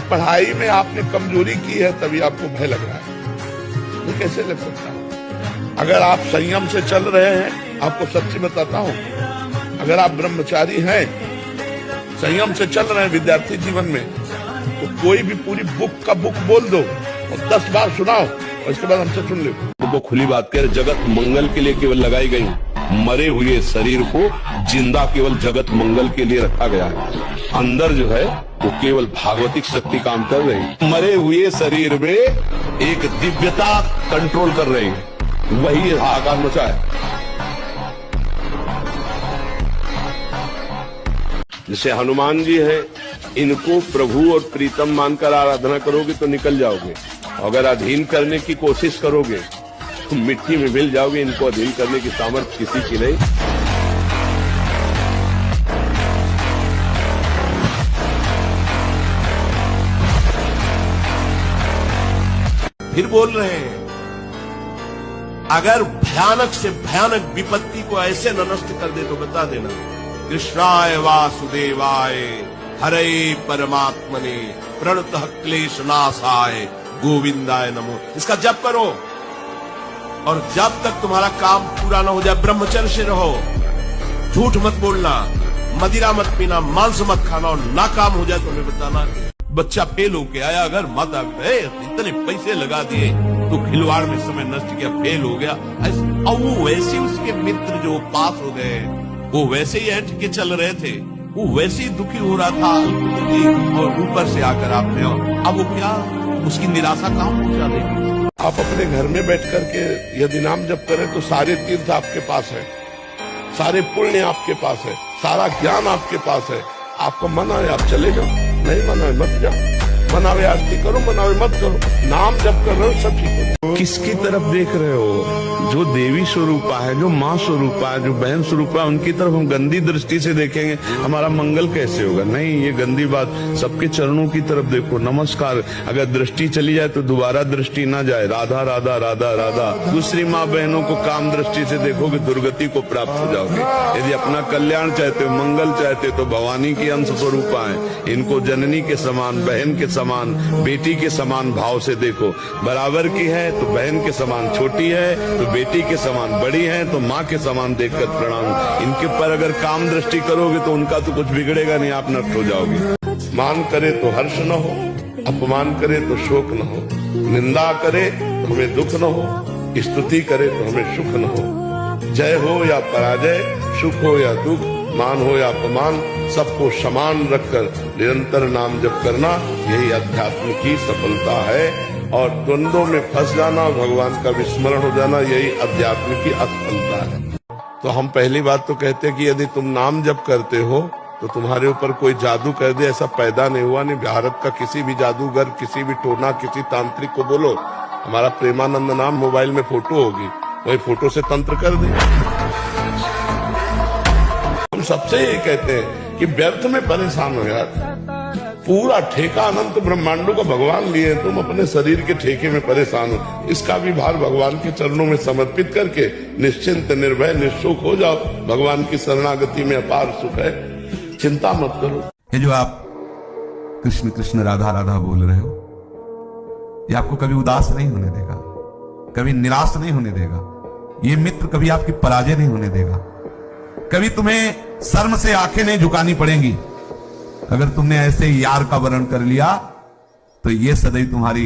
पढ़ाई में आपने कमजोरी की है तभी आपको भय लग रहा है, ये कैसे लग सकता है? अगर आप संयम से चल रहे हैं, आपको सच्ची बताता हूं, अगर आप ब्रह्मचारी हैं, संयम से चल रहे हैं विद्यार्थी जीवन में, तो कोई भी पूरी बुक का बुक बोल दो और 10 बार सुनाओ और इसके बाद हमसे सुन लो। तो खुली बात कह, जगत मंगल के लिए केवल लगाई गई, मरे हुए शरीर को जिंदा केवल जगत मंगल के लिए रखा गया है। अंदर जो है वो केवल भागवतिक शक्ति काम कर रही है। मरे हुए शरीर में एक दिव्यता कंट्रोल कर रही है, वही आकार मचा है। जैसे हनुमान जी है, इनको प्रभु और प्रीतम मानकर आराधना करोगे तो निकल जाओगे, अगर अधीन करने की कोशिश करोगे तो मिट्टी में मिल जाओगे। इनको अधीन करने की सामर्थ्य किसी की नहीं। फिर बोल रहे हैं, अगर भयानक से भयानक विपत्ति को ऐसे न नष्ट कर दे तो बता देना। कृष्णाय वासुदेवाय हरे परमात्मने प्रणतः क्लेश नाशाय गोविंदाय नमो। इसका जप करो और जब तक तुम्हारा काम पूरा ना हो जाए ब्रह्मचर्य से रहो, झूठ मत बोलना, मदिरा मत पीना, मांस मत खाना, और नाकाम हो जाए तो हमें बताना। बच्चा फेल होके आया, अगर माता इतने पैसे लगा दिए तो खिलवाड़ में समय नष्ट किया, फेल हो गया, और वो वैसे उसके मित्र जो पास हो गए वो वैसे ही ऐठ के चल रहे थे, वो वैसे ही दुखी हो रहा था, और ऊपर से आकर आपने, अब वो क्या, उसकी निराशा कहां पहुंचा देगी। आप अपने घर में बैठ करके यदि नाम जप करें तो सारे तीर्थ आपके पास है, सारे पुण्य आपके पास है, सारा ज्ञान आपके पास है। आपको मना है आप चले जाओ, नहीं मना है मत जाओ, मनावे आरती करो, मनावे मत करो, नाम जप कर रहे हो सब ठीक हो। किसकी तरफ देख रहे हो? जो देवी स्वरूपा है, जो माँ स्वरूपा है, जो बहन स्वरूपा है, उनकी तरफ हम गंदी दृष्टि से देखेंगे, हमारा मंगल कैसे होगा? नहीं, ये गंदी बात। सबके चरणों की तरफ देखो, नमस्कार। अगर दृष्टि चली जाए तो दोबारा दृष्टि ना जाए। राधा राधा राधा राधा। दूसरी माँ बहनों को काम दृष्टि से देखोगे, दुर्गति को प्राप्त हो जाओगे। यदि अपना कल्याण चाहते हो, मंगल चाहते हो, तो भवानी की अंश स्वरूपा है, इनको जननी के समान, बहन के समान, बेटी के समान भाव से देखो। बराबर की है तो बहन के समान छोटी है, तो बेटी के समान बड़ी है, तो माँ के समान देखकर प्रणाम। इनके पर अगर काम दृष्टि करोगे तो उनका तो कुछ बिगड़ेगा नहीं, आप नष्ट हो जाओगे। मान करे तो हर्ष न हो, अपमान करे तो शोक न हो, निंदा करे तो हमें दुख न हो, स्तुति करे तो हमें सुख न हो। जय हो या पराजय, सुख हो या दुख, मान हो या अपमान, सबको समान रखकर निरंतर नाम जप करना, यही अध्यात्म की सफलता है। और द्वंद्वों में फंस जाना, भगवान का विस्मरण हो जाना, यही अध्यात्म की असफलता है। तो हम पहली बात तो कहते हैं कि यदि तुम नाम जप करते हो तो तुम्हारे ऊपर कोई जादू कर दे, ऐसा पैदा नहीं हुआ। नहीं, भारत का किसी भी जादूगर, किसी भी टोना, किसी तांत्रिक को बोलो हमारा प्रेमानंद नाम मोबाइल में फोटो होगी, वही फोटो से तंत्र कर दे। हम सबसे ये कहते हैं कि व्यर्थ में परेशान हो यार, पूरा ठेका अनंत ब्रह्मांडों का भगवान लिए, तुम अपने शरीर के ठेके में परेशान हो। इसका भी भार भगवान के चरणों में समर्पित करके निश्चिंत, निर्भय, निःशुक हो जाओ। भगवान की शरणागति में अपार सुख है, चिंता मत करो। ये जो आप कृष्ण कृष्ण राधा राधा बोल रहे हो, ये आपको कभी उदास नहीं होने देगा, कभी निराश नहीं होने देगा। ये मित्र कभी आपकी पराजय नहीं होने देगा, कभी तुम्हें शर्म से आंखें नहीं झुकानी पड़ेंगी। अगर तुमने ऐसे यार का वर्ण कर लिया तो ये सदैव तुम्हारी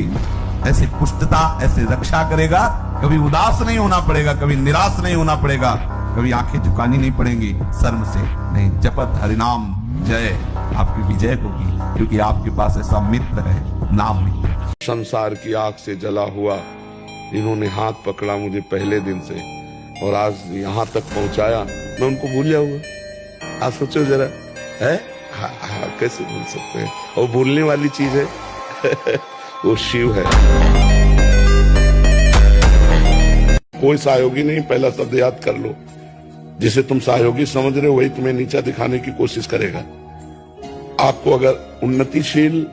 ऐसी पुष्टता, ऐसे रक्षा करेगा। कभी उदास नहीं होना पड़ेगा, कभी निराश नहीं होना पड़ेगा, कभी आंखें झुकानी नहीं पड़ेंगी शर्म से। नहीं, जपत हरिनाम जय, आपकी विजय होगी, क्योंकि आपके पास ऐसा मित्र है, नाम मित्र। संसार की आग से जला हुआ इन्होंने हाथ पकड़ा मुझे पहले दिन से और आज यहाँ तक पहुंचाया, मैं उनको भूल जाऊंगा? आप सोचो जरा, है कैसे भूल सकते हैं? और भूलने वाली चीज है वो शिव है। कोई सहयोगी नहीं, पहला शब्द याद कर लो। जिसे तुम सहयोगी समझ रहे हो वही तुम्हें नीचा दिखाने की कोशिश करेगा। आपको अगर उन्नतिशील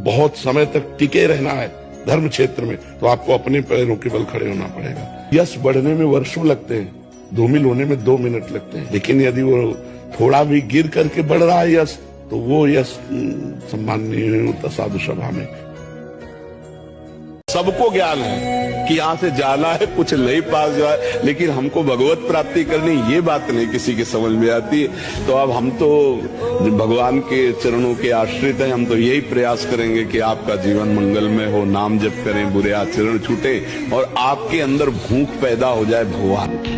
बहुत समय तक टिके रहना है धर्म क्षेत्र में, तो आपको अपने पैरों के बल खड़े होना पड़ेगा। यश बढ़ने में वर्षों लगते हैं, धूमिल होने में 2 मिनट लगते हैं। लेकिन यदि वो थोड़ा भी गिर करके बढ़ रहा है यश, तो वो यश सम्माननीय होता साधु सभा में। सबको ज्ञान है कि यहाँ से जाना है, कुछ नहीं पास जाए, लेकिन हमको भगवत प्राप्ति करनी, ये बात नहीं किसी के समझ में आती। तो अब हम तो भगवान के चरणों के आश्रित हैं, हम तो यही प्रयास करेंगे कि आपका जीवन मंगलमय हो, नाम जप करें, बुरे आचरण छूटे और आपके अंदर भूख पैदा हो जाए भगवान की।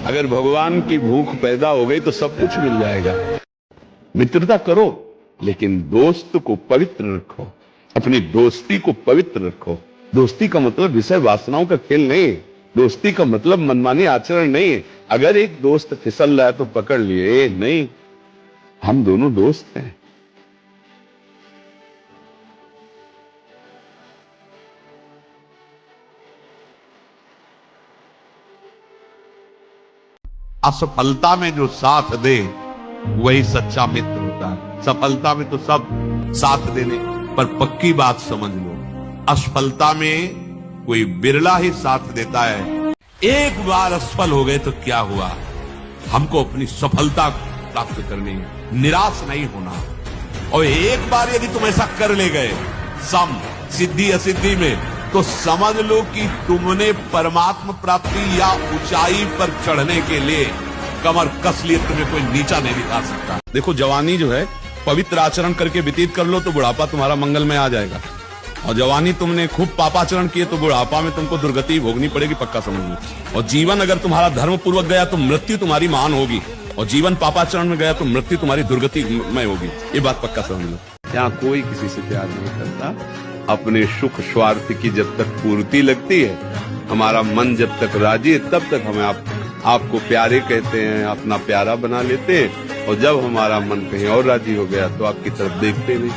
अगर भगवान की भूख पैदा हो गई तो सब कुछ मिल जाएगा। मित्रता करो, लेकिन दोस्त को पवित्र रखो, अपनी दोस्ती को पवित्र रखो। दोस्ती का मतलब विषय वासनाओं का खेल नहीं है, दोस्ती का मतलब मनमानी आचरण नहीं है। अगर एक दोस्त फिसल रहा है तो पकड़ लिए, नहीं, हम दोनों दोस्त हैं। असफलता में जो साथ दे वही सच्चा मित्र होता है। सफलता में तो सब साथ देने, पर पक्की बात समझ लो, असफलता में कोई बिरला ही साथ देता है। एक बार असफल हो गए तो क्या हुआ, हमको अपनी सफलता प्राप्त करनी है, निराश नहीं होना। और एक बार यदि तुम ऐसा कर ले गए सम सिद्धि असिद्धि में, तो समझ लो कि तुमने परमात्मा प्राप्ति या ऊंचाई पर चढ़ने के लिए कमर कस लिए, तुम्हें कोई नीचा नहीं दिखा सकता। देखो, जवानी जो है पवित्र आचरण करके व्यतीत कर लो तो बुढ़ापा तुम्हारा मंगल में आ जाएगा, और जवानी तुमने खूब पापाचरण किए तो बुढ़ापा में तुमको दुर्गति भोगनी पड़ेगी, पक्का समझ लो। और जीवन अगर तुम्हारा धर्म पूर्वक गया तो मृत्यु तुम्हारी महान होगी, और जीवन पापाचरण में गया तो मृत्यु तुम्हारी दुर्गति में होगी, ये बात पक्का समझ लो। यहाँ कोई किसी से प्यार नहीं करता, अपने सुख स्वार्थ की जब तक पूर्ति लगती है, हमारा मन जब तक राजी है, तब तक हमें आपको प्यारे कहते हैं, अपना प्यारा बना लेते हैं। और जब हमारा मन कहीं और राजी हो गया तो आपकी तरफ देखते नहीं।